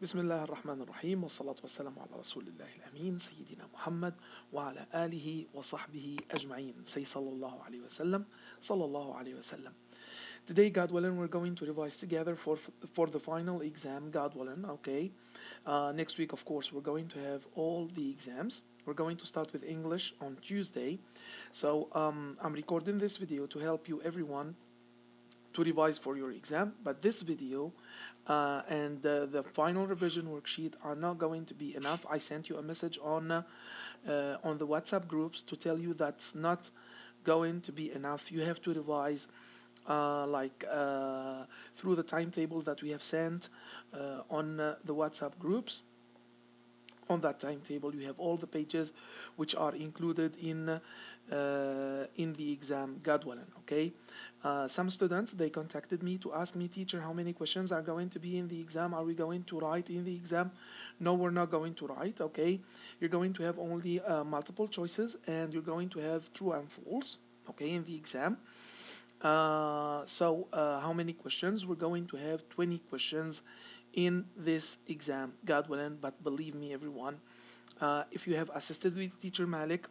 بسم الله الرحمن الرحيم والصلاة والسلام على رسول الله الأمين سيدنا محمد وعلى آله وصحبه أجمعين. Say sallallahu alayhi wa sallam, sallallahu alayhi wa sallam. Today, God willing, we're going to revise together for the final exam, God willing, okay? Next week, of course, we're going to have all the exams. We're going to start with English on Tuesday. So I'm recording this video to help you, everyone, to revise for your exam, but this video and the final revision worksheet are not going to be enough. I sent you a message on the WhatsApp groups to tell you that's not going to be enough. You have to revise through the timetable that we have sent on the WhatsApp groups. On that timetable, you have all the pages which are included in the exam, God willing. Okay. Some students, they contacted me to ask me, teacher, how many questions are going to be in the exam? Are we going to write in the exam? No, we're not going to write. Okay. You're going to have only multiple choices, and you're going to have true and false. Okay, in the exam. How many questions? We're going to have 20 questions in this exam, God willing. But believe me, everyone, if you have assisted with teacher Malik,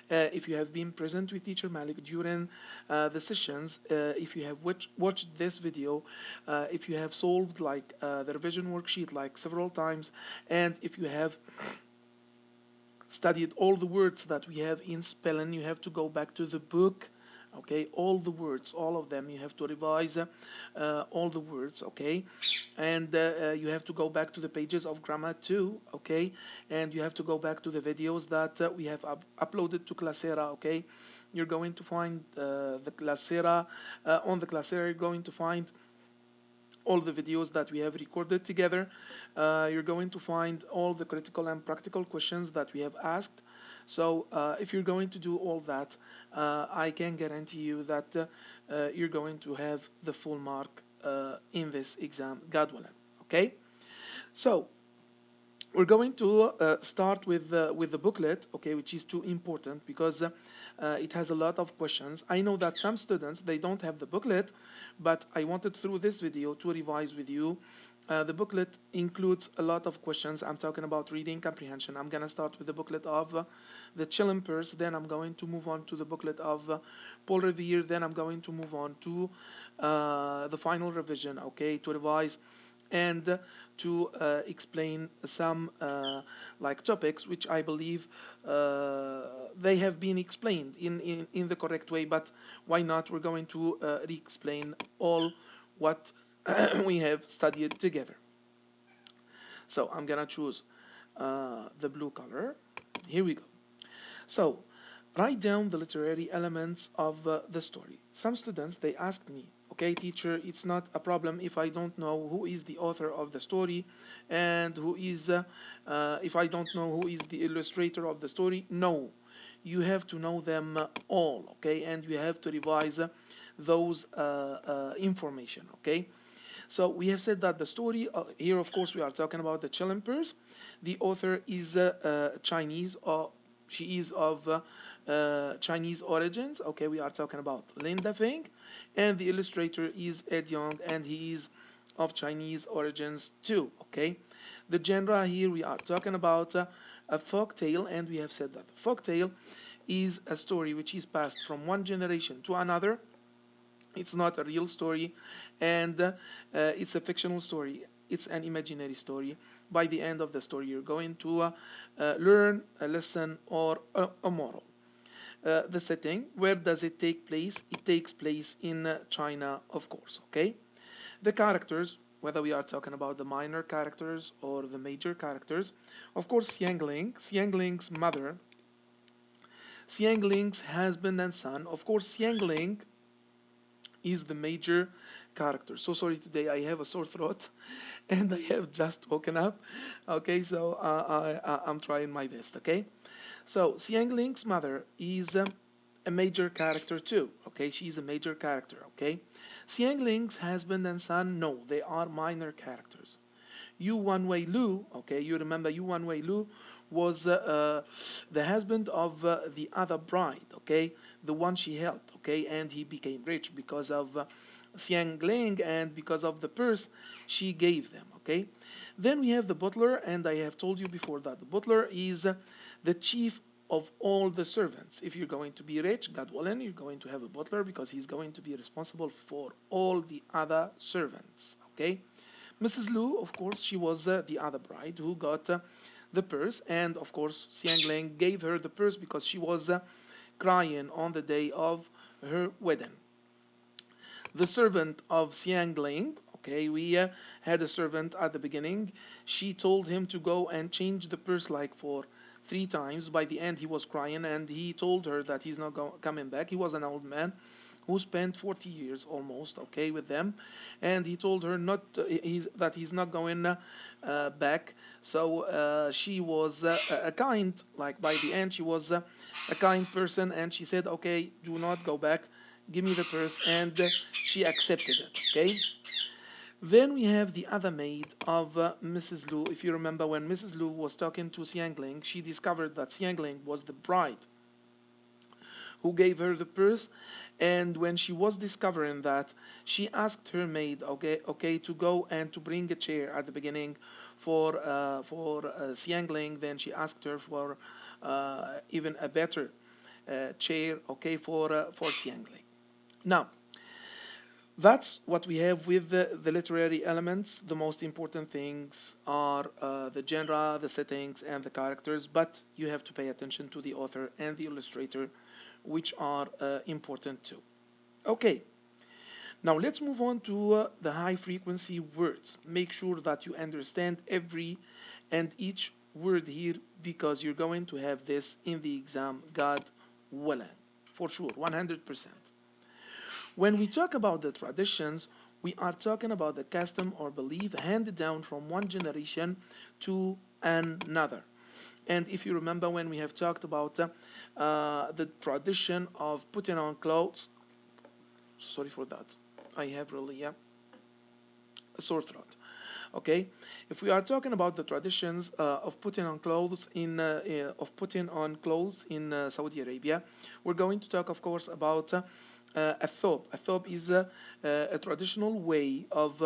if you have been present with teacher Malik during the sessions, if you have watched this video, if you have solved the revision worksheet like several times, and if you have studied all the words that we have in spelling, you have to go back to the book. Okay, all the words, all of them, you have to revise all the words. Okay, and you have to go back to the pages of grammar too. Okay, and you have to go back to the videos that we have uploaded to Classera. Okay, you're going to find the Classera on the Classera. You're going to find all the videos that we have recorded together. You're going to find all the critical and practical questions that we have asked. So if you're going to do all that, I can guarantee you that you're going to have the full mark in this exam, God willing. Okay? So we're going to start with the booklet, okay, which is too important because it has a lot of questions. I know that some students, they don't have the booklet, but I wanted through this video to revise with you. The booklet includes a lot of questions. I'm talking about reading comprehension. I'm going to start with the booklet of the Chillimpers, then I'm going to move on to the booklet of Paul Revere, then I'm going to move on to the final revision, okay, to revise and to explain some topics which I believe they have been explained in the correct way, but why not? We're going to re-explain all what we have studied together. So I'm gonna choose the blue color. Here we go. So write down the literary elements of the story. Some students, they asked me, okay, teacher, it's not a problem if I don't know who is the author of the story and if I don't know who is the illustrator of the story. No, you have to know them all, okay, and you have to revise those information, okay. So we have said that the story here, of course, we are talking about the Chillimpers. The author is Chinese, or she is of Chinese origins. Okay, we are talking about Linda Feng, and the illustrator is Ed Young, and he is of Chinese origins too. Okay, the genre here we are talking about a folk tale, and we have said that folk tale is a story which is passed from one generation to another. It's not a real story, and it's a fictional story. It's an imaginary story. By the end of the story, you're going to learn a lesson or a moral. The setting, where does it take place? It takes place in China, of course. Okay. The characters, whether we are talking about the minor characters or the major characters, of course, Xiangling's mother, Xiangling's husband and son. Of course, Xiangling is the major character. So sorry today, I have a sore throat and I have just woken up. Okay, so I'm trying my best. Okay, so Xiangling's mother is a major character too. Okay, she's a major character. Okay, Xiangling's husband and son, no, they are minor characters. Yu Wanwei Lu, okay, you remember Yu Wanwei Lu was the husband of the other bride, okay, the one she helped, okay, and he became rich because of Xiangling and because of the purse she gave them, Okay. Then we have the butler, and I have told you before that the butler is the chief of all the servants. If you're going to be rich, God willing, you're going to have a butler because he's going to be responsible for all the other servants. Okay. Mrs. Lu, of course, she was the other bride who got the purse, and of course, Xiangling gave her the purse because she was crying on the day of her wedding. The servant of Xiangling, okay, we had a servant at the beginning. She told him to go and change the purse like for 3 times. By the end, he was crying, and he told her that he's not coming back. He was an old man who spent 40 years almost, okay, with them, and he told her not that he's not going back. So she was a kind, like by the end, she was a kind person, and she said, okay, do not go back, give me the purse, and she accepted it, okay. Then we have the other maid of Mrs. Lu. If you remember, when Mrs. Lu was talking to Xiangling, she discovered that Xiangling was the bride who gave her the purse. And when she was discovering that, she asked her maid, okay, to go and to bring a chair at the beginning for Xiangling. Then she asked her for even a better chair, okay, for Xiangling. Now, that's what we have with the literary elements. The most important things are the genre, the settings, and the characters, but you have to pay attention to the author and the illustrator, which are important too. Okay, now let's move on to the high frequency words. Make sure that you understand every and each word here because you're going to have this in the exam, God willing, for sure, 100%. When we talk about the traditions, we are talking about the custom or belief handed down from one generation to another. And if you remember when we have talked about the tradition of putting on clothes, sorry for that, I have really a sore throat. Okay, if we are talking about the traditions of putting on clothes in Saudi Arabia, we're going to talk, of course, about a thobe. A thobe is a traditional way of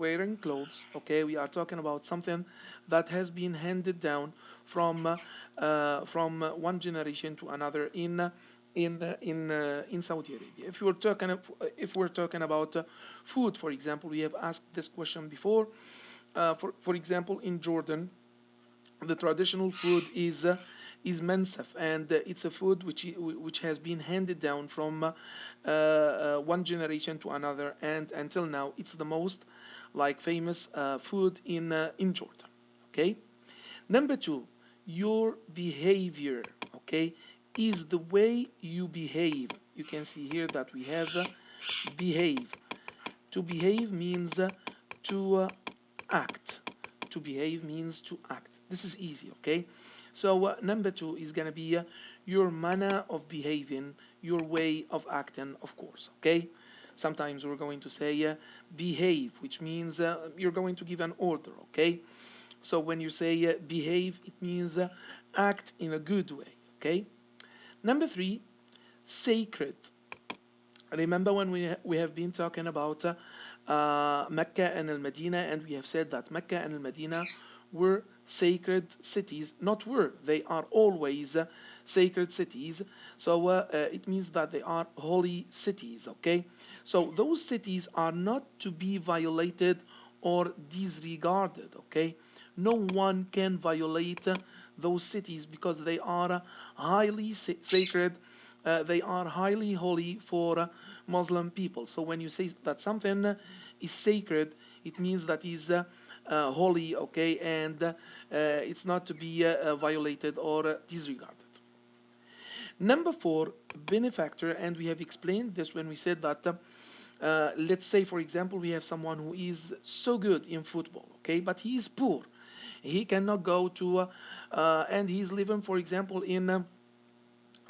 wearing clothes. Okay, we are talking about something that has been handed down from one generation to another in Saudi Arabia. If we're talking about food, for example, we have asked this question before. For example, in Jordan, the traditional food is mensaf, and it's a food which has been handed down from one generation to another, and until now, it's the most like famous food in Jordan. Okay. Number two, your behavior, okay, is the way you behave. You can see here that we have behave. To behave means to act. To behave means to act. This is easy, okay? So number two is gonna be your manner of behaving, your way of acting, of course, okay? Sometimes we're going to say behave, which means you're going to give an order, okay? So when you say behave, it means act in a good way, okay? Number three, sacred. Remember when we have been talking about Mecca and Al Medina, and we have said that Mecca and Al Medina were sacred cities. Not were, they are always sacred cities. So it means that they are holy cities, okay? So those cities are not to be violated or disregarded, okay? No one can violate those cities because they are highly sacred, they are highly holy for Muslim people. So when you say that something is sacred, it means that is holy, okay, and it's not to be violated or disregarded. Number four, benefactor, and we have explained this when we said that. Let's say, for example, we have someone who is so good in football, okay, but he is poor. He cannot go to, and he's living, for example, in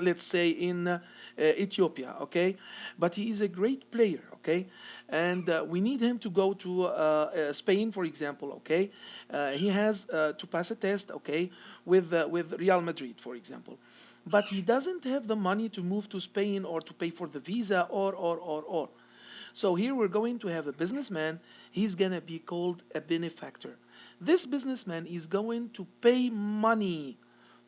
let's say in Ethiopia, okay? But he is a great player, okay? And we need him to go to Spain, for example, okay? He has to pass a test, okay, with Real Madrid, for example. But he doesn't have the money to move to Spain or to pay for the visa or. So here we're going to have a businessman. he's gonna be called a benefactor. This businessman is going to pay money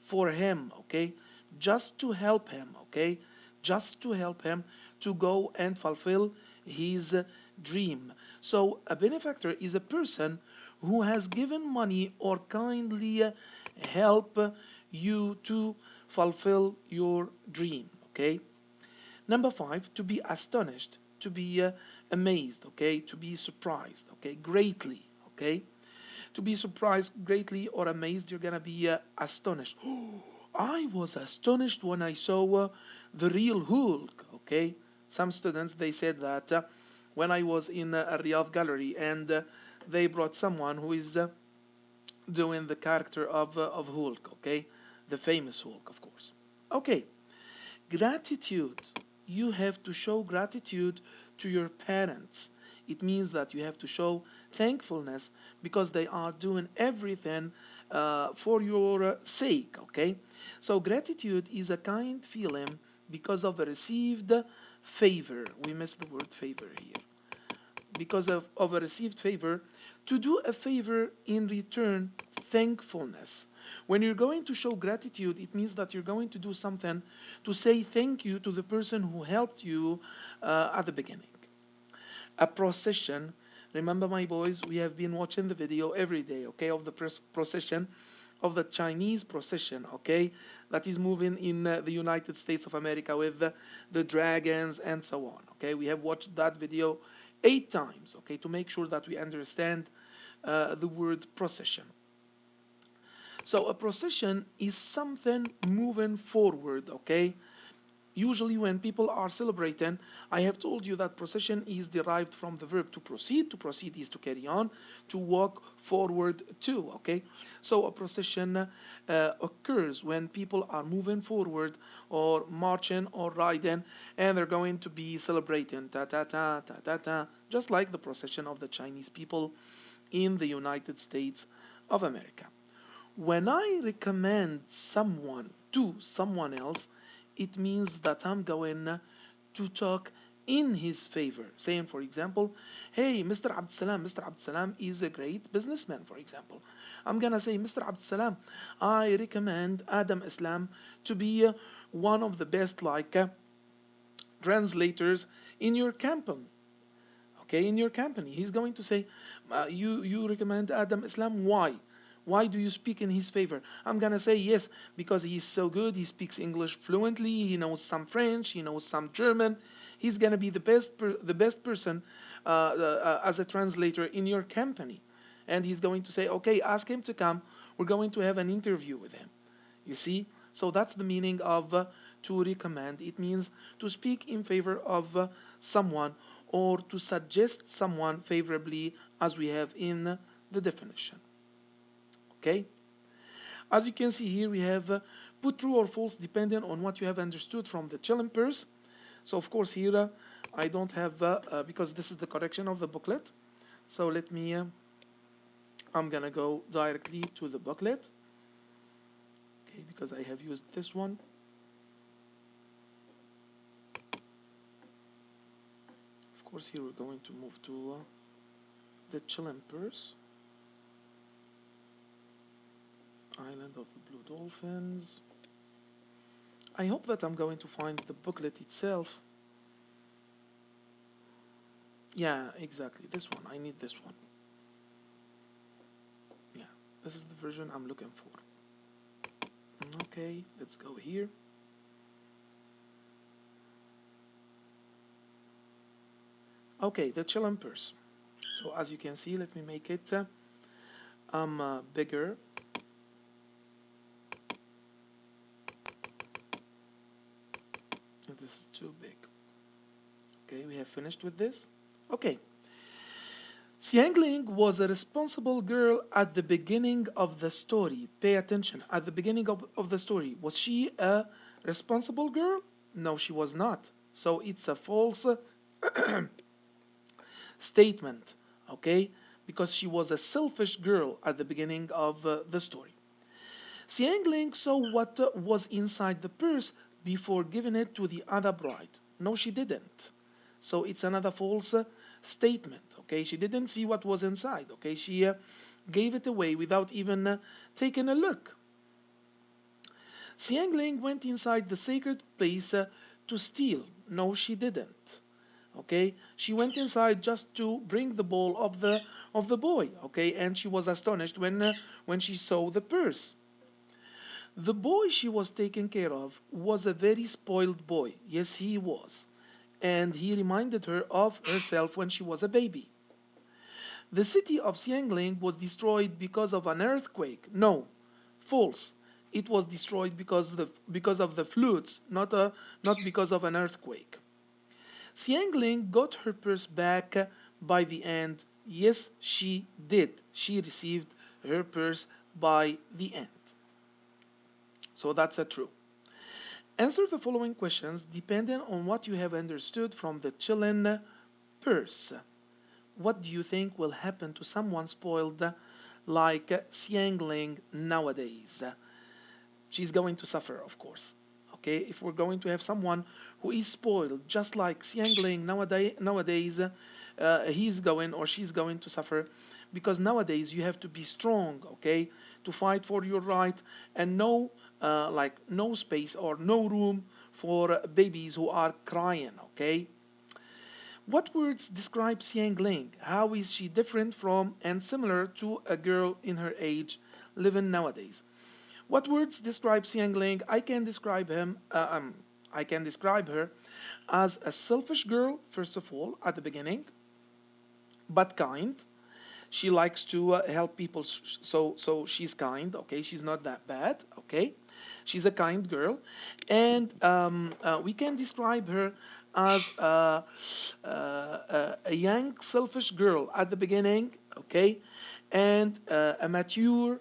for him, okay, just to help him, okay, just to help him to go and fulfill his dream. So a benefactor is a person who has given money or kindly help you to fulfill your dream, okay. Number five, to be astonished, to be amazed, okay, to be surprised, okay, greatly, okay. To be surprised greatly or amazed, you're gonna be astonished. I was astonished when I saw the real Hulk, okay. Some students, they said that when I was in a Riyadh gallery and they brought someone who is doing the character of Hulk, okay, the famous Hulk, of course. Okay, gratitude. You have to show gratitude to your parents. It means that you have to show thankfulness because they are doing everything for your sake, okay? So, gratitude is a kind feeling because of a received favor. We missed the word favor here. Because of a received favor, to do a favor in return, thankfulness. When you're going to show gratitude, it means that you're going to do something to say thank you to the person who helped you at the beginning. A procession. Remember, my boys, we have been watching the video every day, okay, of the procession, of the Chinese procession, okay, that is moving in the United States of America with the dragons and so on, okay. We have watched that video 8 times, okay, to make sure that we understand the word procession. So a procession is something moving forward, okay? Usually when people are celebrating, I have told you that procession is derived from the verb to proceed. To proceed is to carry on, to walk forward to, okay? So a procession occurs when people are moving forward or marching or riding and they're going to be celebrating ta ta ta ta ta ta, just like the procession of the Chinese people in the United States of America. When I recommend someone to someone else, it means that I'm going to talk in his favor. Saying, for example, hey, Mr. Abdsalam, Mr. Abdsalam is a great businessman, for example. I'm going to say, Mr. Abdsalam, I recommend Adam Islam to be one of the best, like, translators in your company. Okay, in your company. He's going to say, you recommend Adam Islam. Why do you speak in his favor? I'm gonna say yes because he's so good. He speaks English fluently. He knows some French. He knows some German. He's gonna be the best person as a translator in your company. And he's going to say, okay, ask him to come. We're going to have an interview with him. You see? So that's the meaning of to recommend. It means to speak in favor of someone or to suggest someone favorably, as we have in the definition. Okay? As you can see here, we have put true or false depending on what you have understood from the challengers. So of course here I don't have, because this is the correction of the booklet. So let me, I'm gonna go directly to the booklet. Okay, because I have used this one. Of course here we're going to move to the challengers. Island of the Blue Dolphins. I hope that I'm going to find the booklet itself. Yeah, exactly. This one. I need this one. Yeah, this is the version I'm looking for. Okay, let's go here. Okay, the challengers. So as you can see, let me make it bigger. This is too big. Okay, we have finished with this. Okay. Yangling was a responsible girl at the beginning of the story. Pay attention. At the beginning of the story, was she a responsible girl? No, she was not. So it's a false statement, okay? Because she was a selfish girl at the beginning of the story. Xiangling saw what was inside the purse before giving it to the other bride. No, she didn't. So it's another false statement, Okay, she didn't see what was inside. Okay, she gave it away without even taking a look. Xiangling went inside the sacred place to steal. No, she didn't. Okay, she went inside just to bring the ball of the boy. Okay, and she was astonished when she saw the purse. The boy she was taking care of was a very spoiled boy. Yes, he was. And he reminded her of herself when she was a baby. The city of Xiangling was destroyed because of an earthquake. No, false. It was destroyed because of the floods, not because of an earthquake. Xiangling got her purse back by the end. Yes, she did. She received her purse by the end. So that's a true. Answer the following questions depending on what you have understood from the chilling purse. What do you think will happen to someone spoiled like Xiangling nowadays? She's going to suffer, of course. Okay, if we're going to have someone who is spoiled, just like Xiangling nowadays, he's going or she's going to suffer, because nowadays you have to be strong, okay, to fight for your right, and no space or no room for babies who are crying, okay. What words describe Xiangling? How is she different from and similar to a girl in her age living nowadays? What words describe Xiangling? I can describe her as a selfish girl, first of all, at the beginning, but kind. She likes to help people, so she's kind. Okay, she's not that bad. Okay, she's a kind girl, and we can describe her as a young, selfish girl at the beginning. Okay, and uh, a mature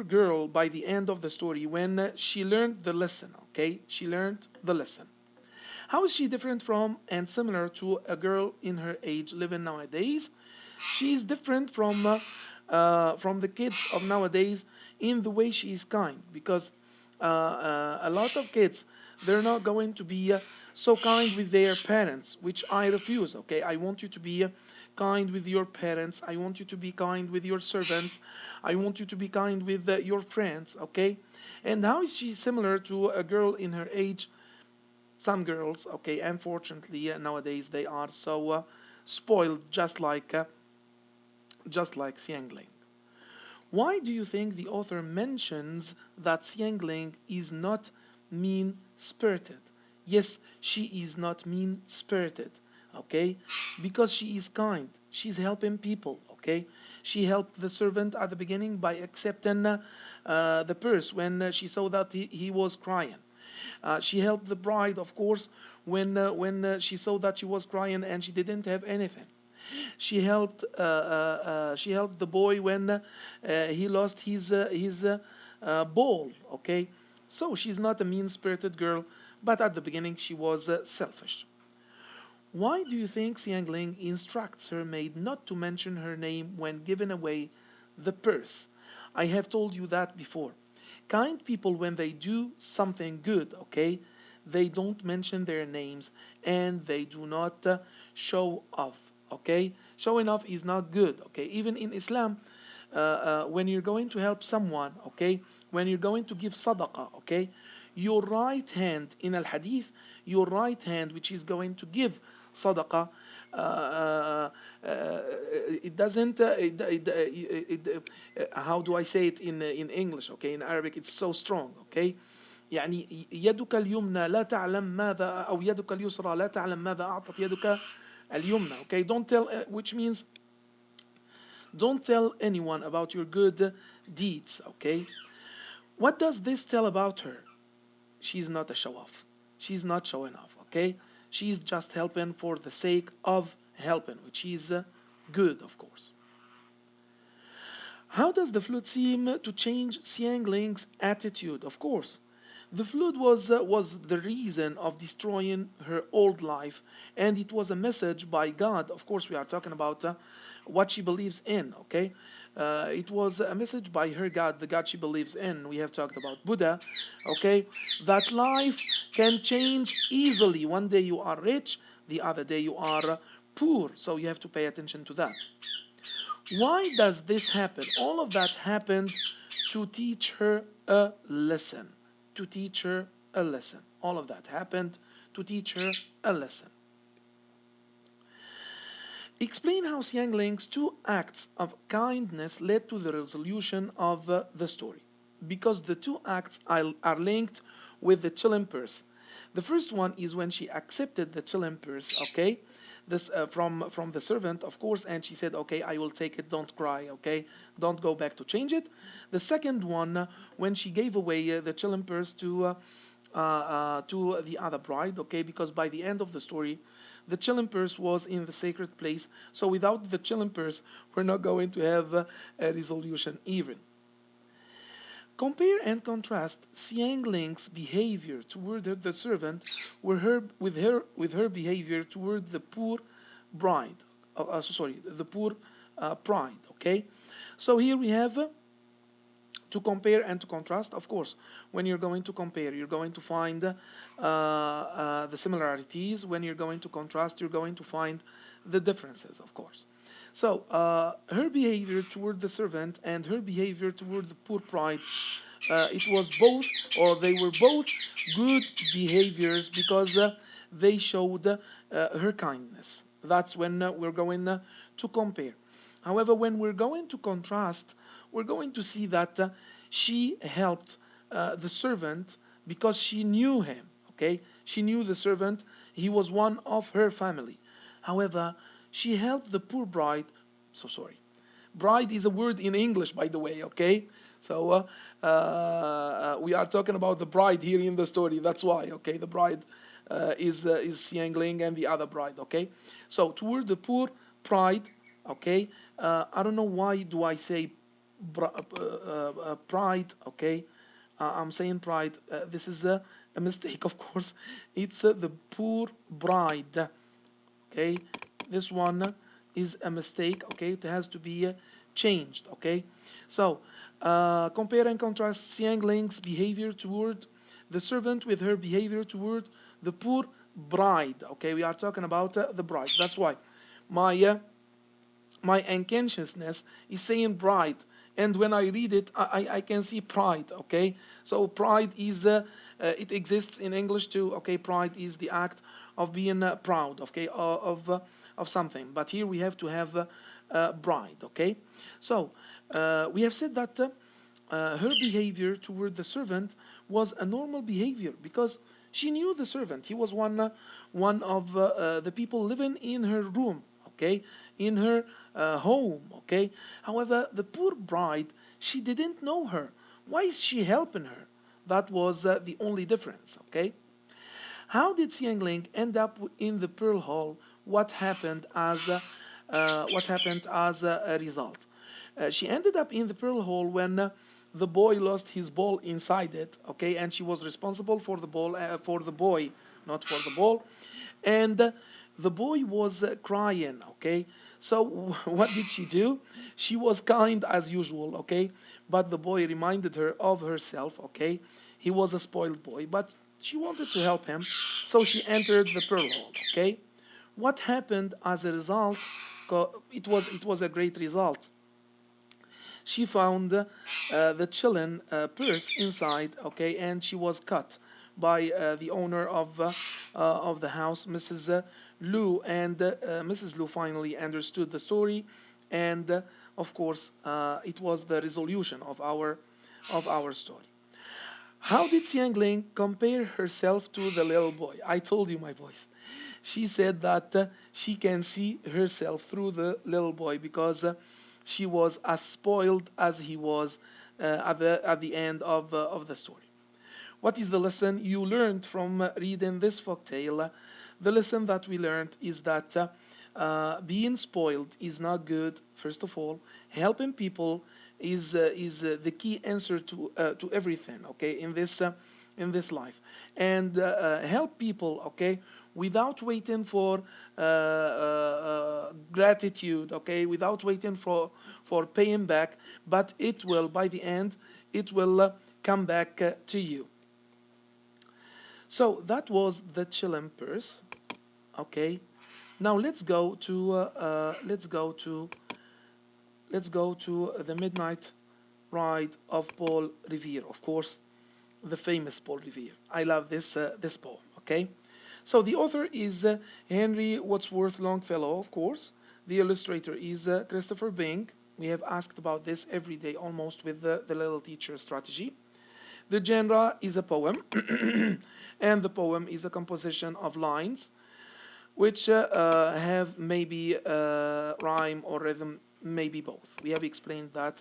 girl by the end of the story when she learned the lesson. Okay, she learned the lesson. How is she different from and similar to a girl in her age living nowadays? She is different from the kids of nowadays in the way she is kind, because a lot of kids, they're not going to be so kind with their parents, which I refuse. Okay, I want you to be kind with your parents. I want you to be kind with your servants. I want you to be kind with your friends. Okay, and how is she similar to a girl in her age? Some girls, okay, unfortunately nowadays they are so spoiled, just like Xiangling. Why do you think the author mentions that Xiangling is not mean spirited? Yes, she is not mean spirited, okay? Because she is kind. She's helping people, okay? She helped the servant at the beginning by accepting the purse when she saw that he was crying. She helped the bride, of course, when she saw that she was crying and she didn't have anything. She helped the boy when he lost his ball. Okay, so she's not a mean-spirited girl, but at the beginning she was selfish. Why do you think Xiangling instructs her maid not to mention her name when giving away the purse? I have told you that before. Kind people, when they do something good, okay, they don't mention their names and they do not show off, okay? Showing off is not good, okay? Even in Islam, when you're going to help someone, okay, when you're going to give sadaqah, okay, your right hand in al hadith, your right hand which is going to give sadaqah, it doesn't how do I say it in English, okay, in Arabic it's so strong, okay. يعني يدك اليمنى لا تعلم ماذا أو يدك اليسرى لا تعلم ماذا أعطت يدك اليمنى, okay. Don't tell, which means don't tell anyone about your good deeds, okay. What does this tell about her? She's not a show off. She's not showing off, okay? She's just helping for the sake of helping, which is good, of course. How does the flood seem to change Xiangling's attitude? Of course, the flood was the reason of destroying her old life, and it was a message by God. Of course, we are talking about what she believes in. Okay, it was a message by her God, the God she believes in. We have talked about Buddha. Okay, that life can change easily. One day you are rich, the other day you are poor. So you have to pay attention to that. Why does this happen? All of that happened to teach her a lesson. To teach her a lesson. All of that happened to teach her a lesson. Explain how Xiangling's two acts of kindness led to the resolution of the story. Because the two acts are linked with the Chilim purse. The first one is when she accepted the Chilim purse, okay? This from the servant, of course, and she said, okay, I will take it, don't cry, okay? Don't go back to change it. The second one, when she gave away the Chilim purse to the other bride, okay? Because by the end of the story, the Chilim purse was in the sacred place. So without the Chilim purse, we're not going to have a resolution even. Compare and contrast Xiangling's behavior toward the servant with her behavior toward the poor bride. The poor bride. Okay, so here we have to compare and to contrast. Of course, when you're going to compare, you're going to find the similarities. When you're going to contrast, you're going to find the differences, of course. So, her behavior toward the servant and her behavior toward the poor bride, it was both, or they were both good behaviors because they showed her kindness. That's when we're going to compare. However, when we're going to contrast, we're going to see that she helped the servant because she knew him. Okay, she knew the servant; he was one of her family. However, she helped the poor bride. So sorry. Bride is a word in English, by the way. Okay, so we are talking about the bride here in the story. That's why. Okay, the bride is Yangling and the other bride. Okay, so toward the poor bride. Okay, I don't know why do I say pride. Okay, I'm saying pride. This is a mistake, of course. It's the poor bride. Okay, this one is a mistake. Okay, it has to be changed. Okay, so compare and contrast Xiangling's behavior toward the servant with her behavior toward the poor bride. Okay, we are talking about the bride. That's why my my unconsciousness is saying bride, and when I read it, I can see pride. Okay, so pride is it exists in English too. Okay, pride is the act of being proud. Okay, of something. But here we have to have bride. Okay, so we have said that her behavior toward the servant was a normal behavior because she knew the servant. He was one of the people living in her room. Okay, in her home. Okay. However, the poor bride, she didn't know her. Why is she helping her? That was the only difference. Okay. How did Xiangling end up in the Pearl Hall? What happened as a result? She ended up in the Pearl Hall when the boy lost his ball inside it. Okay, and she was responsible for the boy, not for the ball, and the boy was crying. Okay, so what did she do? She was kind as usual. Okay, but the boy reminded her of herself. Okay, he was a spoiled boy, but she wanted to help him, so she entered the Pearl Hall. Okay, what happened as a result? It was a great result. She found the Chilean purse inside, okay, and she was cut by the owner of the house, Mrs. Lu, and Mrs. Lu finally understood the story, and of course, it was the resolution of our story. How did Xiangling compare herself to the little boy? I told you, my voice. She said that she can see herself through the little boy because she was as spoiled as he was at the end of the story. What is the lesson you learned from reading this folktale? The lesson that we learned is that being spoiled is not good. First of all, helping people is the key answer to everything. Okay, in this life, and help people. Okay, without waiting for gratitude. Okay, without waiting for paying back, but it will by the end it will come back to you. So that was the Chilim purse. Okay. Now let's go to the Midnight Ride of Paul Revere. Of course, the famous Paul Revere. I love this poem. Okay, so the author is Henry Wadsworth Longfellow, of course. The illustrator is Christopher Bing. We have asked about this every day almost with the little teacher strategy. The genre is a poem, and the poem is a composition of lines which have maybe rhyme or rhythm, maybe both. We have explained that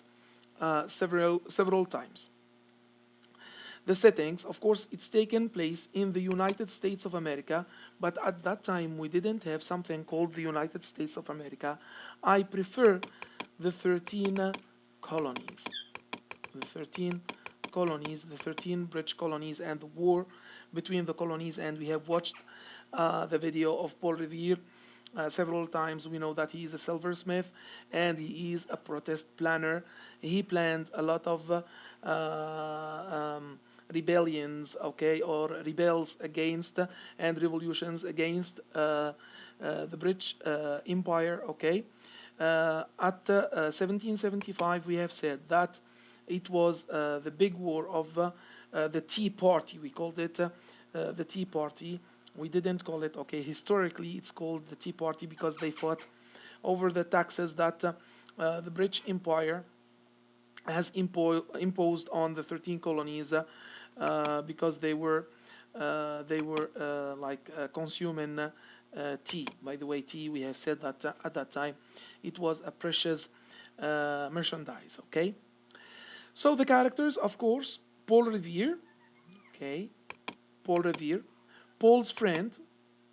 several times. The settings, of course, it's taken place in the United States of America, but at that time we didn't have something called the United States of America. I prefer the 13 colonies. The 13 colonies, the 13 British colonies, and the war between the colonies. And we have watched the video of Paul Revere several times. We know that he is a silversmith and he is a protest planner. He planned a lot of rebellions, okay, or rebels against and revolutions against the British Empire, okay. At 1775, we have said that it was the big war of the Tea Party. We called it the Tea Party. We didn't call it, okay, historically it's called the Tea Party because they fought over the taxes that the British Empire has imposed on the 13 colonies because they were like consuming tea. By the way, tea, we have said that at that time it was a precious merchandise. Okay, so the characters, of course, Paul Revere. Okay, Paul Revere, Paul's friend.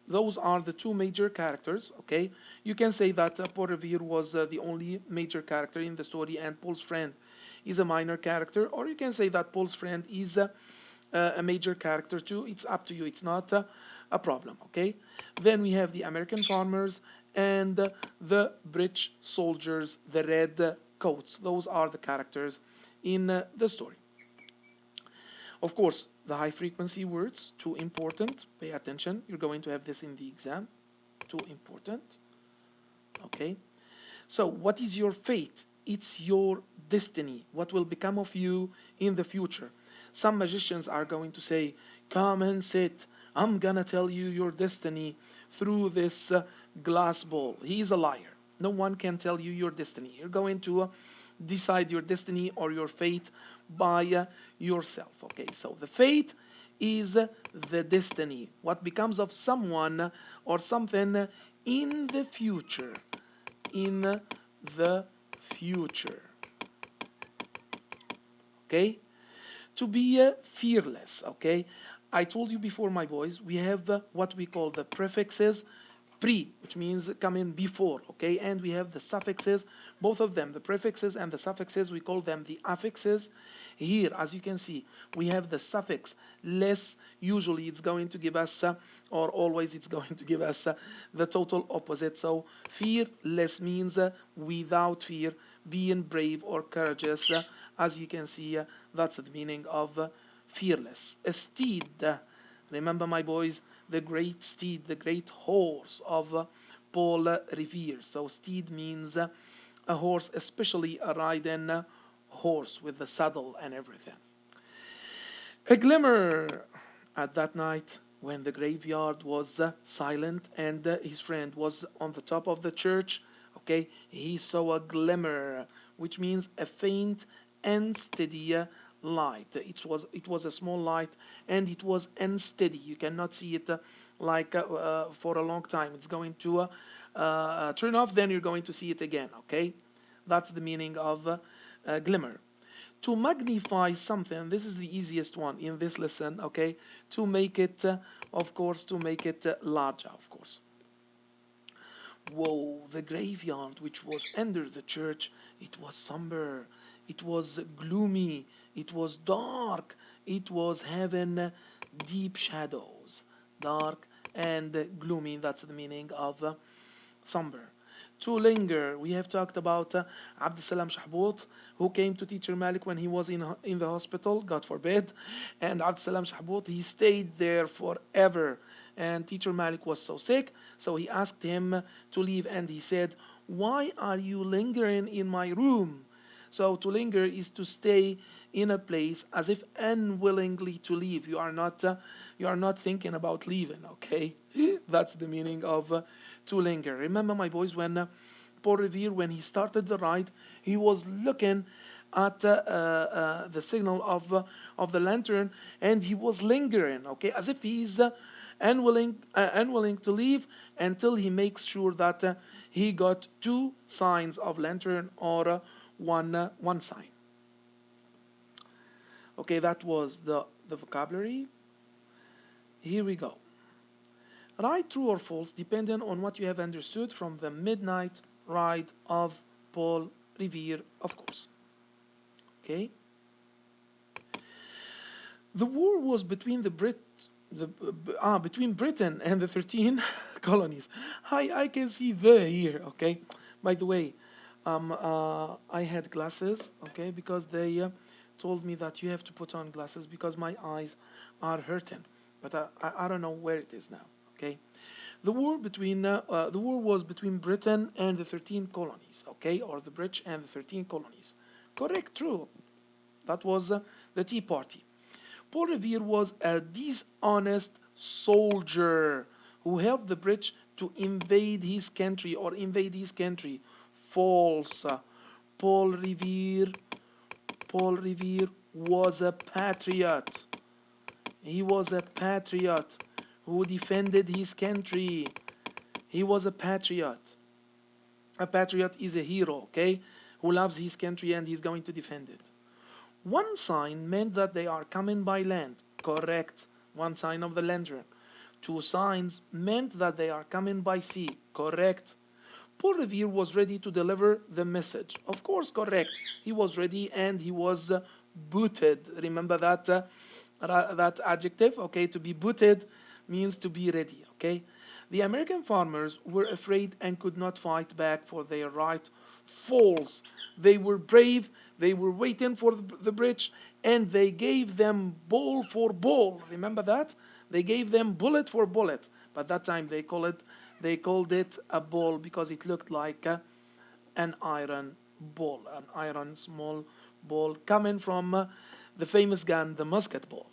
Those are the two major characters. Okay, you can say that Paul Revere was the only major character in the story, and Paul's friend is a minor character, or you can say that Paul's friend is a major character too. It's up to you. It's not a problem. Okay. Then we have the American farmers and the British soldiers, the red coats. Those are the characters in the story. Of course, the high frequency words, too important. Pay attention. You're going to have this in the exam. Too important. Okay. So, what is your fate? It's your destiny. What will become of you in the future? Some magicians are going to say, come and sit. I'm gonna tell you your destiny through this glass ball. He is a liar. No one can tell you your destiny. You're going to decide your destiny or your fate by yourself. Okay, so the fate is the destiny. What becomes of someone or something in the future. In the future. Okay? To be fearless. Okay? I told you before, my boys, we have what we call the prefixes pre, which means coming before, okay? And we have the suffixes, both of them, the prefixes and the suffixes, we call them the affixes. Here, as you can see, we have the suffix less. Usually it's going to give us, or always it's going to give us the total opposite. So fearless means without fear, being brave or courageous. As you can see, that's the meaning of fearless. A steed, remember my boys, the great steed, the great horse of Paul Revere. So steed means a horse, especially a riding horse with the saddle and everything. A glimmer at that night when the graveyard was silent and his friend was on the top of the church. Okay, he saw a glimmer, which means a faint and steady light. It was a small light and it was unsteady. You cannot see it for a long time. It's going to turn off, then you're going to see it again. Okay, that's the meaning of glimmer. To magnify something, this is the easiest one in this lesson. Okay, to make it, of course, to make it larger, of course. Whoa, the graveyard which was under the church, it was somber, it was gloomy, it was dark, it was having deep shadows. Dark and gloomy, that's the meaning of somber. To linger, we have talked about Abdussalam Shahbout, who came to teacher Malik when he was in the hospital, God forbid. And Abdussalam Shahbout, he stayed there forever. And teacher Malik was so sick, So he asked him to leave, and he said, "Why are you lingering in my room?" So to linger is to stay in a place as if unwillingly to leave. You are not thinking about leaving. Okay, that's the meaning of to linger. Remember, my boys, when Paul Revere, when he started the ride, he was looking at the signal of the lantern, and he was lingering. Okay, as if he's unwilling to leave until he makes sure that he got two signs of lantern or one sign. Okay, that was the vocabulary. Here we go. Write true or false depending on what you have understood from the midnight ride of Paul Revere, of course. Okay. The war was between between Britain and the 13 colonies. I can see the here. Okay. By the way, I had glasses. Okay, because they told me that you have to put on glasses because my eyes are hurting. But I don't know where it is now. Okay. The war was between Britain and the 13 colonies. Okay, or the British and the 13 colonies. Correct. True. That was the Tea Party. Paul Revere was a dishonest soldier who helped the British to invade his country. False. Paul Revere, Paul Revere was a patriot. He was a patriot who defended his country. He was a patriot. A patriot is a hero, okay? Who loves his country and he's going to defend it. One sign meant that they are coming by land. Correct. One sign of the lantern. Two signs meant that they are coming by sea. Correct. Paul Revere was ready to deliver the message. Of course, correct. He was ready and he was booted. Remember that adjective? Okay, to be booted means to be ready. Okay. The American farmers were afraid and could not fight back for their right. False. They were brave. They were waiting for the British, and they gave them ball for ball. Remember that? They gave them bullet for bullet. But that time they called it a ball because it looked like an iron ball, an iron small ball coming from the famous gun, the musket ball.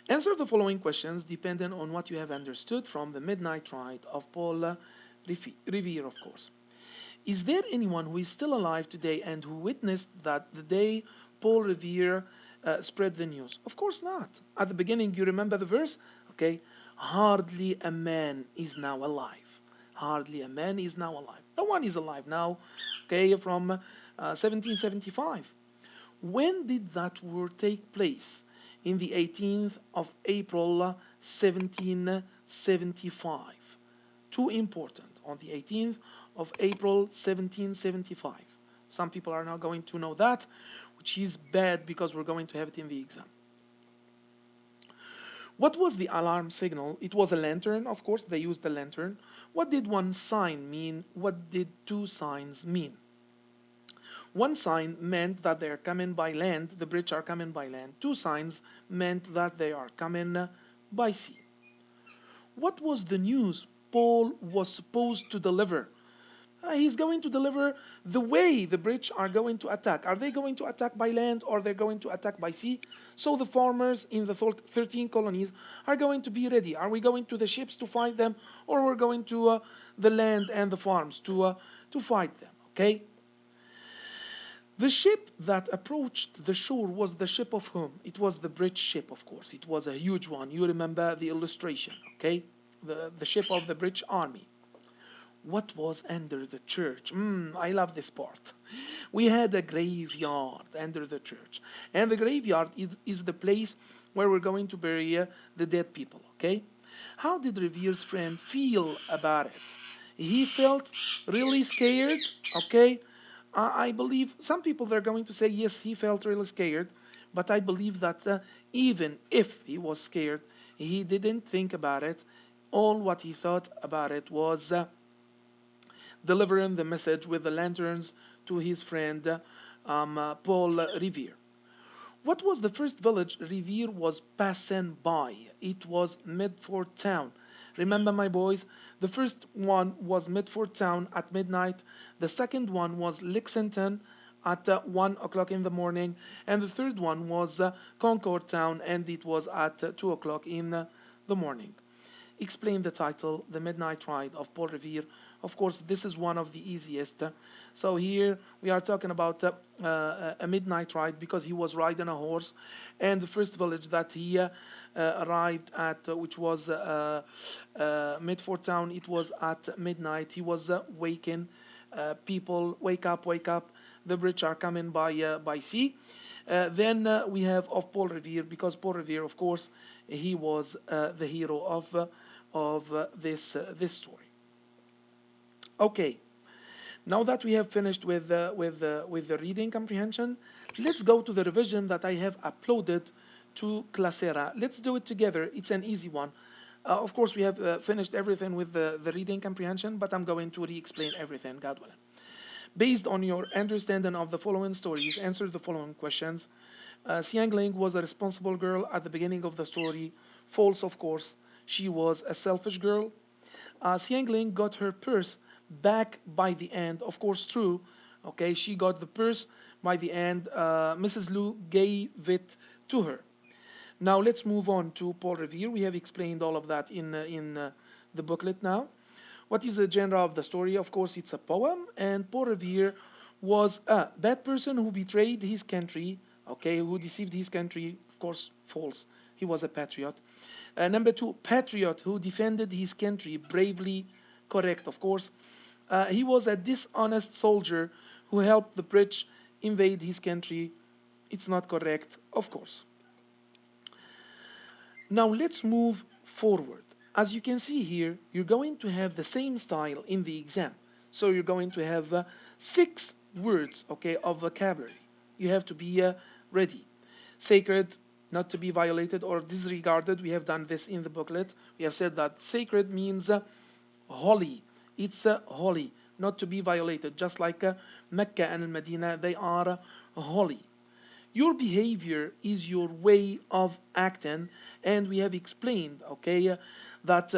Answer the following questions depending on what you have understood from the Midnight Ride of Paul Revere, of course. Is there anyone who is still alive today and who witnessed that the day Paul Revere spread the news? Of course not. At the beginning, you remember the verse? Okay. Hardly a man is now alive. Hardly a man is now alive. No one is alive now. Okay, from 1775. When did that war take place? In the 18th of April 1775. Too important. On the 18th of April 1775. Some people are now going to know that, which is bad because we're going to have it in the exam. What was the alarm signal? It was a lantern, of course, they used the lantern. What did one sign mean? What did two signs mean? One sign meant that they are coming by land, the British are coming by land. Two signs meant that they are coming by sea. What was the news Paul was supposed to deliver? He's going to deliver the way the British are going to attack. Are they going to attack by land or they're going to attack by sea? So the farmers in the 13 colonies are going to be ready. Are we going to the ships to fight them, or we're going to the land and the farms to fight them? Okay. The ship that approached the shore was the ship of whom? It was the British ship, of course. It was a huge one. You remember the illustration, okay? The ship of the British Army. What was under the church? I love this part. We had a graveyard under the church. And the graveyard is the place where we're going to bury the dead people, okay? How did Revere's friend feel about it? He felt really scared, okay? I believe some people are going to say, yes, he felt really scared. But I believe that even if he was scared, he didn't think about it. All what he thought about it was delivering the message with the lanterns to his friend Paul Revere. What was the first village Revere was passing by? It was Medford town. Remember, my boys, the first one was Midford Town at midnight. The second one was Lexington at 1 o'clock in the morning. And the third one was Concord Town, and it was at 2 o'clock in the morning. Explain the title, The Midnight Ride of Paul Revere. Of course, this is one of the easiest. So here we are talking about a midnight ride because he was riding a horse, and the first village that he arrived at, which was Midford Town, it was at midnight. He was waking people, wake up, wake up. The British are coming by sea. Then we have of Paul Revere, because Paul Revere, of course, he was the hero of this story. Okay, now that we have finished with the reading comprehension, let's go to the revision that I have uploaded to Classera. Let's do it together. It's an easy one. Of course, we have finished everything with the reading comprehension, but I'm going to re-explain everything, God willing. Based on your understanding of the following stories, answer the following questions. Yangling was a responsible girl at the beginning of the story. False, of course. She was a selfish girl. Yangling got her purse back by the end. Of course, true. Okay, she got the purse by the end. Mrs. Lu gave it to her. Now let's move on to Paul Revere. We have explained all of that in the booklet now. What is the genre of the story? Of course, it's a poem, and Paul Revere was a bad person who betrayed his country, okay, who deceived his country. Of course, false. He was a patriot. Number two, patriot who defended his country bravely, correct, of course. He was a dishonest soldier who helped the British invade his country. It's not correct, of course. Now let's move forward. As you can see here, you're going to have the same style in the exam. So you're going to have 6 words, okay, of vocabulary. You have to be ready. Sacred, not to be violated or disregarded. We have done this in the booklet. We have said that sacred means holy. It's holy, not to be violated. Just like Mecca and Medina, they are holy. Your behavior is your way of acting, and we have explained, okay, that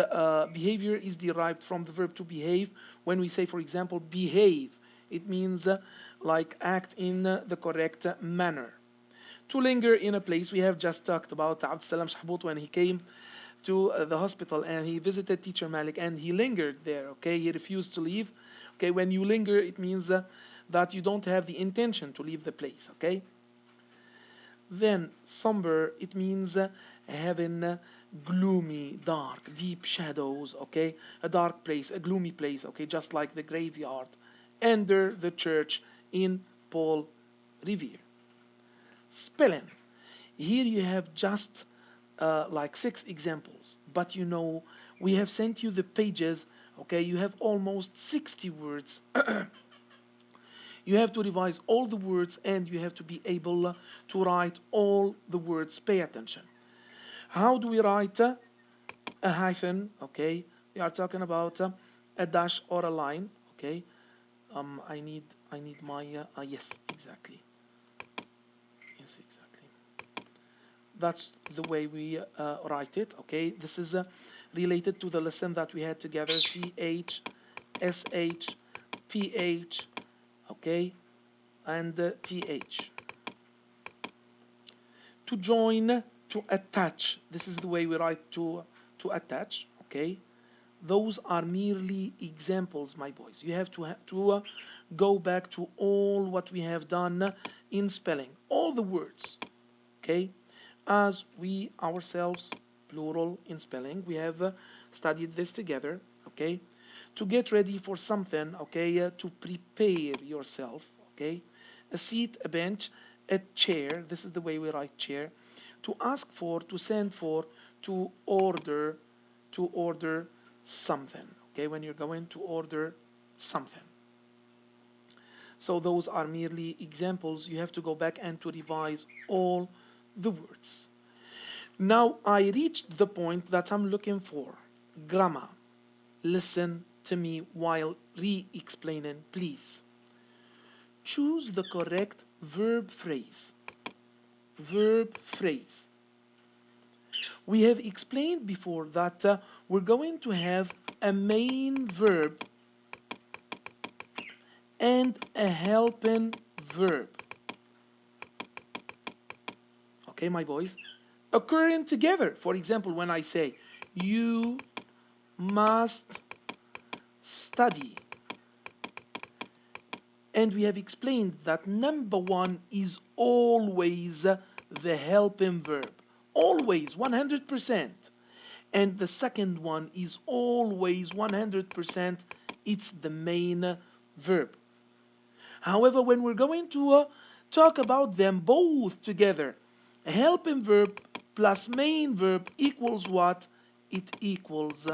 behavior is derived from the verb to behave. When we say, for example, behave, it means like act in the correct manner. To linger in a place, we have just talked about Abd Salam Shahbut when he came to the hospital and he visited teacher Malik and he lingered there, okay, he refused to leave. Okay, when you linger, it means that you don't have the intention to leave the place, okay. Then somber, it means having gloomy, dark, deep shadows, okay? A dark place, a gloomy place, okay? Just like the graveyard under the church in Paul Revere. Spelling. Here you have just like 6 examples, but you know, we have sent you the pages, okay? You have almost 60 words. You have to revise all the words and you have to be able to write all the words. Pay attention. How do we write a hyphen? Okay, we are talking about a dash or a line. Okay, I need my yes, exactly. Yes, exactly. That's the way we write it. Okay, this is related to the lesson that we had together. CH, SH, PH. Okay, and TH. To join, to attach. This is the way we write to attach, okay? Those are merely examples, my boys. You have to go back to all what we have done in spelling, all the words, okay? As we ourselves, plural in spelling, we have studied this together, okay? To get ready for something, okay? To prepare yourself, okay? A seat, a bench, a chair. This is the way we write chair. To ask for, to send for, to order, to order something. Okay, when you're going to order something. So those are merely examples. You have to go back and to revise all the words. Now I reached the point that I'm looking for. Grammar. Listen to me while re-explaining, please. Choose the correct verb phrase. Verb phrase. We have explained before that we're going to have a main verb and a helping verb. Okay, my boys? Occurring together. For example, when I say, you must study. And we have explained that number one is always the helping verb. Always, 100%. And the second one is always 100%, it's the main verb. However, when we're going to talk about them both together, helping verb plus main verb equals what? It equals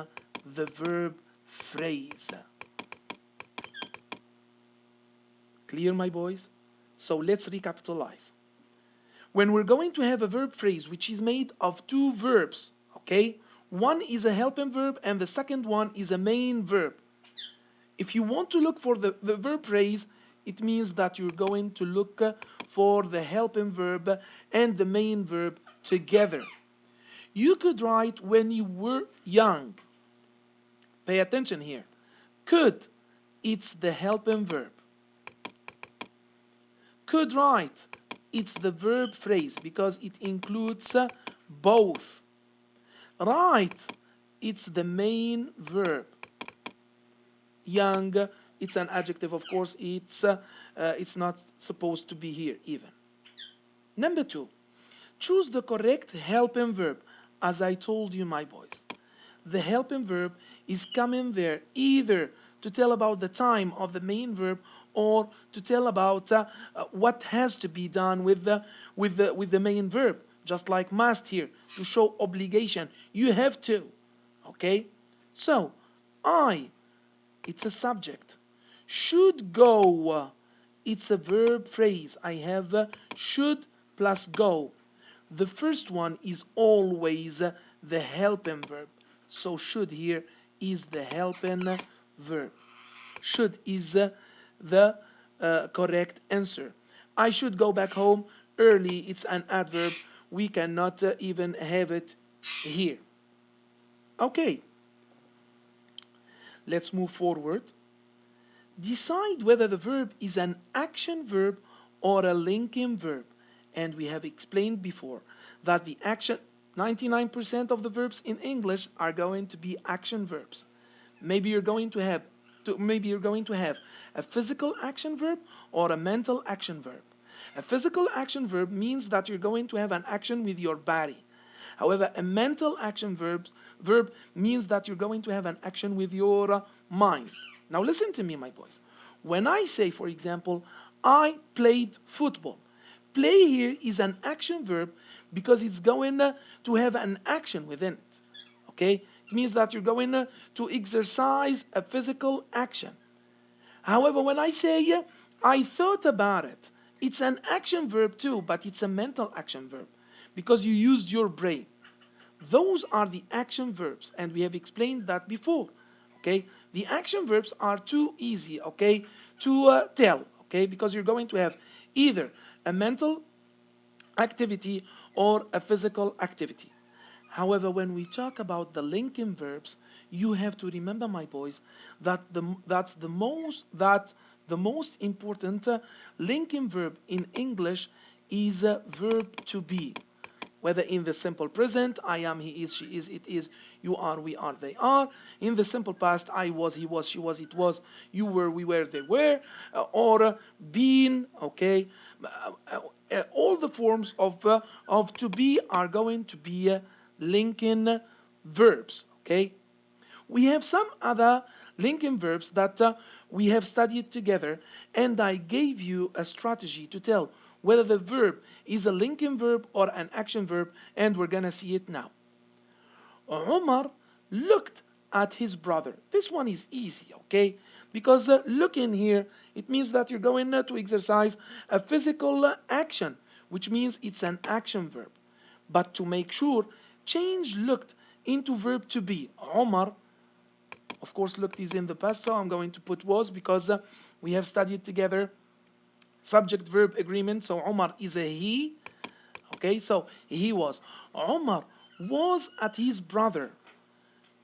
the verb phrase. Clear, my boys? So let's recapitalize. When we're going to have a verb phrase which is made of two verbs, okay? One is a helping verb and the second one is a main verb. If you want to look for the verb phrase, it means that you're going to look for the helping verb and the main verb together. You could write when you were young. Pay attention here. Could, it's the helping verb. Could write, it's the verb phrase because it includes both. Right, it's the main verb. Young, it's an adjective, of course, it's not supposed to be here even. Number two, choose the correct helping verb. As I told you, my boys, the helping verb is coming there either to tell about the time of the main verb or to tell about what has to be done with the main verb, just like must here, to show obligation. You have to. Okay? So, I, it's a subject. Should go, it's a verb phrase. I have should plus go. The first one is always the helping verb. So should here is the helping verb. Should is the correct answer. I should go back home early. It's an adverb. We cannot even have it here. Okay, let's move forward. Decide whether the verb is an action verb or a linking verb. And we have explained before that the action 99% of the verbs in English are going to be action verbs. Maybe you're going to have a physical action verb or a mental action verb. A physical action verb means that you're going to have an action with your body. However, a mental action verb means that you're going to have an action with your mind. Now listen to me, my boys. When I say, for example, I played football, play here is an action verb because it's going to have an action within it. Okay? It means that you're going to exercise a physical action. However, when I say I thought about it, it's an action verb too, but it's a mental action verb because you used your brain. Those are the action verbs, and we have explained that before. Okay, the action verbs are too easy, okay, to tell, okay, because you're going to have either a mental activity or a physical activity. However, when we talk about the linking verbs, you have to remember, my boys, that the most important linking verb in English is a verb to be. Whether in the simple present, I am, he is, she is, it is, you are, we are, they are. In the simple past, I was, he was, she was, it was, you were, we were, they were. Or been, okay. All the forms of to be are going to be linking verbs, okay. We have some other linking verbs that we have studied together, and I gave you a strategy to tell whether the verb is a linking verb or an action verb, and we're gonna see it now. Omar looked at his brother. This one is easy, okay? Because looking here, it means that you're going to exercise a physical action, which means it's an action verb. But to make sure, change looked into verb to be. Omar, of course, looked is in the past, so I'm going to put was because we have studied together subject verb agreement. So Omar is a he. Okay, so he was. Omar was at his brother.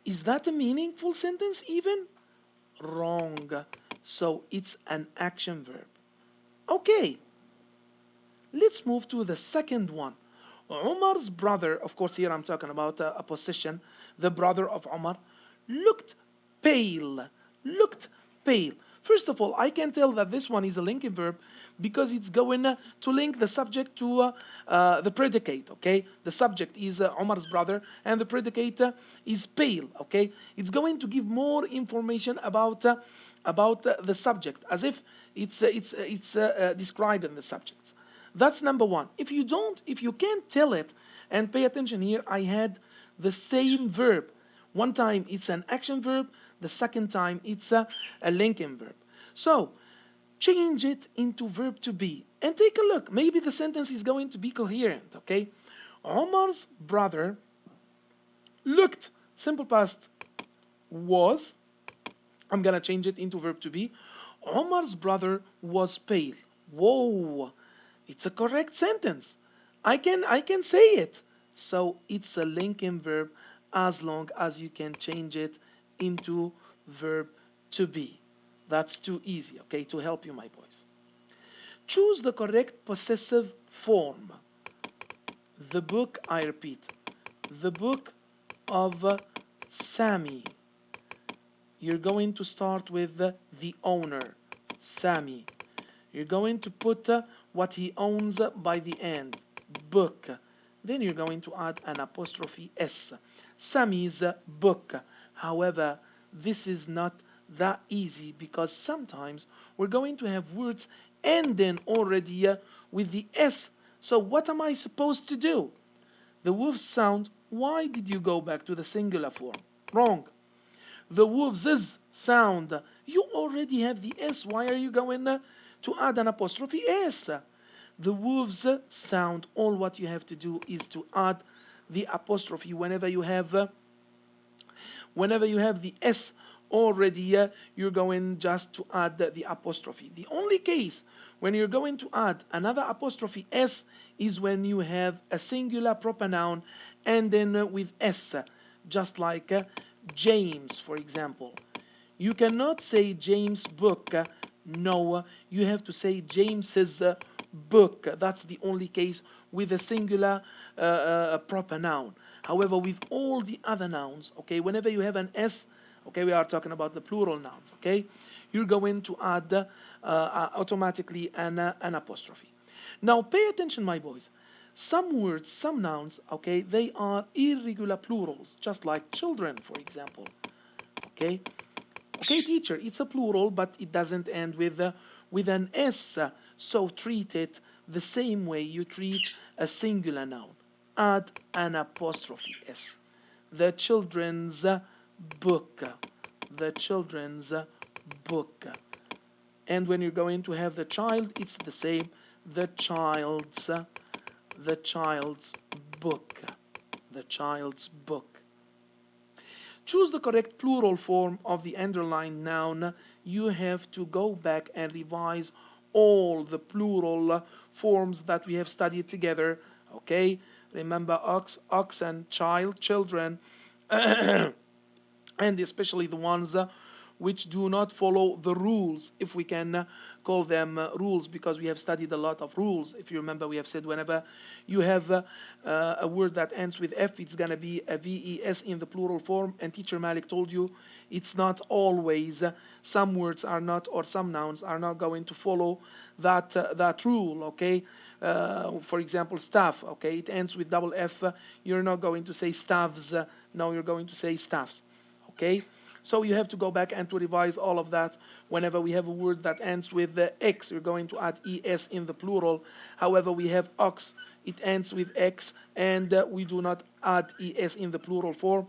Is that a meaningful sentence even? Wrong. So it's an action verb. Okay, let's move to the second one. Umar's brother, of course, here I'm talking about a possession, the brother of Umar, looked pale. Looked pale. First of all, I can tell that this one is a linking verb because it's going to link the subject to the predicate, okay? The subject is Umar's brother and the predicate is pale, okay? It's going to give more information about the subject as if it's describing the subject. That's number one. If you can't tell it, and pay attention here, I had the same verb. One time it's an action verb, the second time it's a linking verb. So change it into verb to be and take a look. Maybe the sentence is going to be coherent, okay? Omar's brother looked, simple past was, I'm gonna change it into verb to be. Omar's brother was pale. Whoa, it's a correct sentence. I can say it. So it's a linking verb as long as you can change it into verb to be. That's too easy, okay, to help you, my boys. Choose the correct possessive form. The book, I repeat, the book of Sami. You're going to start with the owner, Sami. You're going to put what he owns by the end, book. Then you're going to add an apostrophe S. Sami's book. However, this is not that easy because sometimes we're going to have words ending already with the S. So what am I supposed to do? The wolf sound, why did you go back to the singular form? Wrong. The wolves' sound. You already have the S. Why are you going to add an apostrophe S? The wolves' sound. All what you have to do is to add the apostrophe whenever you have the S already. You're going just to add the apostrophe. The only case when you're going to add another apostrophe S is when you have a singular proper noun and then with S, just like James, for example. You cannot say James' book. No, you have to say James's book. That's the only case with a singular proper noun. However, with all the other nouns, okay, whenever you have an S, okay, we are talking about the plural nouns, okay, you're going to add automatically an apostrophe. Now, pay attention, my boys. Some words, some nouns, okay, they are irregular plurals, just like children, for example. Okay, okay, teacher, it's a plural, but it doesn't end with an S. So treat it the same way you treat a singular noun. Add an apostrophe S. The children's book. The children's book. And when you're going to have the child, it's the same. The child's book. The child's book. Choose the correct plural form of the underlined noun. You have to go back and revise all the plural forms that we have studied together. Okay? Remember ox, oxen, child, children, and especially the ones which do not follow the rules, if we can call them rules, because we have studied a lot of rules. If you remember, we have said whenever you have a word that ends with F, it's going to be a VES in the plural form, and teacher Malik told you it's not always. Some words are not, or some nouns are not going to follow that rule, okay? For example, staff, okay, it ends with double F. You're not going to say staffs. No, you're going to say staffs, okay? So you have to go back and to revise all of that. Whenever we have a word that ends with X, you're going to add ES in the plural. However, we have ox, it ends with X, and we do not add ES in the plural form.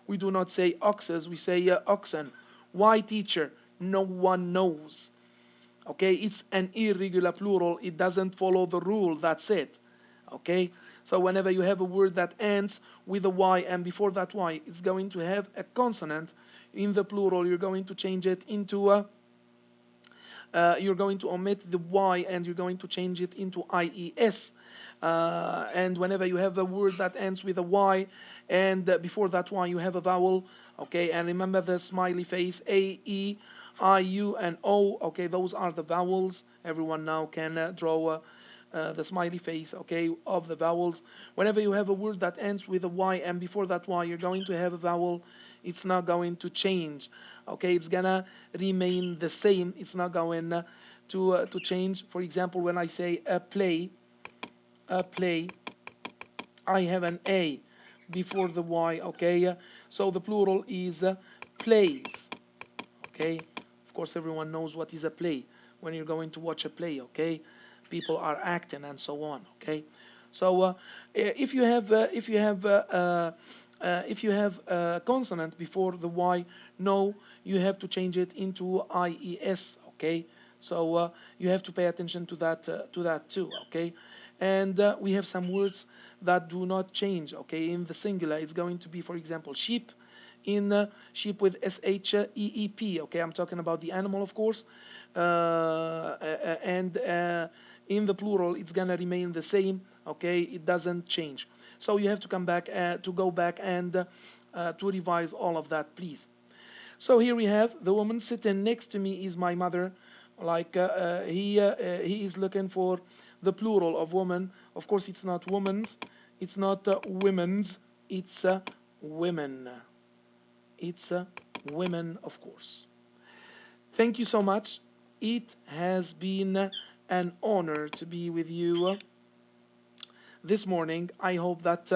We do not say oxes, we say oxen. Why, teacher? No one knows. Okay, it's an irregular plural. It doesn't follow the rule. That's it. Okay, so whenever you have a word that ends with a Y and before that Y, it's going to have a consonant in the plural. You're going to change it into a you're going to omit the Y and you're going to change it into IES. And whenever you have a word that ends with a Y and before that Y you have a vowel, Okay, and remember the smiley face, A, E, I, U, and O. Okay, those are the vowels. Everyone now can draw the smiley face, okay, of the vowels. Whenever you have a word that ends with a Y and before that Y you're going to have a vowel, it's not going to change. Okay, it's gonna remain the same. It's not going to change. For example, when I say a play, I have an A before the Y. Okay, so the plural is plays. Okay, of course everyone knows what is a play when you're going to watch a play. Okay, people are acting and so on. Okay, so if you have a consonant before the Y, no, you have to change it into IES. Okay, so you have to pay attention to that too. Okay, and we have some words that do not change. Okay, in the singular it's going to be, for example, sheep. In sheep with SHEEP. Okay, I'm talking about the animal, of course, and in the plural it's gonna remain the same. Okay, it doesn't change. So you have to come back to go back and to revise all of that, please. So here we have the woman sitting next to me is my mother. Like he is looking for the plural of woman. Of course, it's not woman's, it's not women's, it's women. It's women, of course. Thank you so much. It has been an honor to be with you this morning. I hope that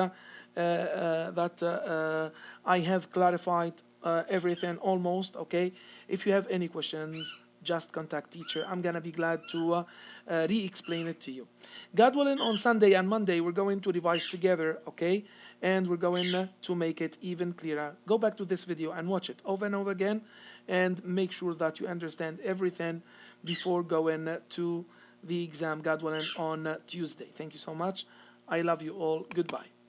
I have clarified everything almost. Okay. If you have any questions, just contact teacher. I'm gonna be glad to re-explain it to you. God willing, on Sunday and Monday we're going to revise together. Okay, and we're going to make it even clearer. Go back to this video and watch it over and over again, and make sure that you understand everything before going to the exam, God willing, on Tuesday. Thank you so much. I love you all. Goodbye.